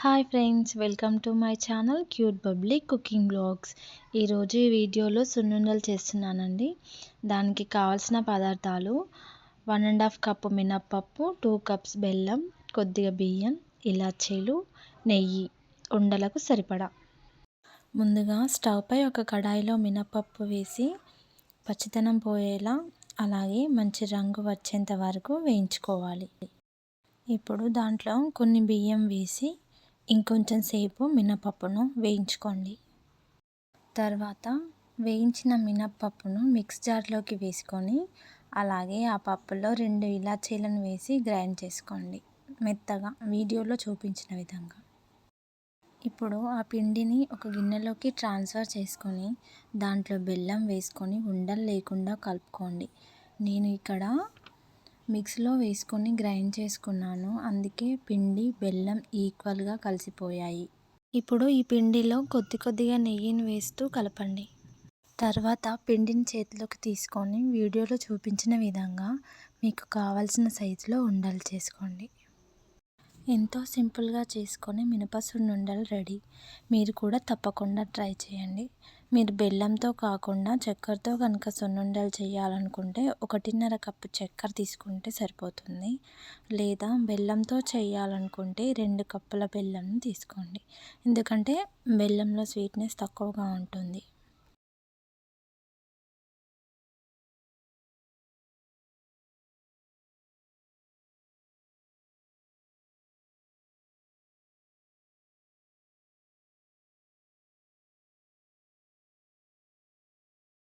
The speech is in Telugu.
Hi friends, welcome to my channel cute bubbly cooking blogs. ఈరోజు ఈ వీడియోలో సున్నుండలు చేస్తున్నానండి. దానికి కావాల్సిన పదార్థాలు 1.5 కప్పు మినప్పప్పు, 2 కప్స్ బెల్లం, కొద్దిగా బియ్యం, ఇలాచీలు, నెయ్యి, ఉండలకు సరిపడా. ముందుగా స్టవ్ పై ఒక కడాయిలో మినప్పప్పు వేసి పచ్చితనం పోయేలా అలాగే మంచి రంగు వచ్చేంత వరకు వేయించుకోవాలి. ఇప్పుడు దాంట్లో కొన్ని బియ్యం వేసి ఇంకొంచెం సేపు మినపప్పును వేయించుకోండి. తర్వాత వేయించిన మినప్పప్పును మిక్స్ జార్లోకి వేసుకొని అలాగే ఆ పప్పులో 2 ఇలాచీలను వేసి గ్రైండ్ చేసుకోండి మెత్తగా, వీడియోలో చూపించిన విధంగా. ఇప్పుడు ఆ పిండిని ఒక గిన్నెలోకి ట్రాన్స్ఫర్ చేసుకొని దాంట్లో బెల్లం వేసుకొని ఉండలు లేకుండా కలుపుకోండి. నేను ఇక్కడ మిక్సీలో వేసుకొని గ్రైండ్ చేసుకున్నాను, అందుకే పిండి బెల్లం ఈక్వల్గా కలిసిపోయాయి. ఇప్పుడు ఈ పిండిలో కొద్దిగా నెయ్యిని వేస్తూ కలపండి. తర్వాత పిండిని చేతిలోకి తీసుకొని వీడియోలో చూపించిన విధంగా మీకు కావలసిన సైజులో ఉండలు చేసుకోండి. ఎంతో సింపుల్గా చేసుకొని మినప సున్నుండలు రెడీ. మీరు కూడా తప్పకుండా ట్రై చేయండి. మీరు బెల్లంతో కాకుండా చక్కెరతో కనుక సున్నుండలు చేయాలనుకుంటే 1.5 కప్పు చక్కెర తీసుకుంటే సరిపోతుంది. లేదా బెల్లంతో చేయాలనుకుంటే 2 కప్పుల బెల్లం తీసుకోండి, ఎందుకంటే బెల్లంలో స్వీట్నెస్ తక్కువగా ఉంటుంది.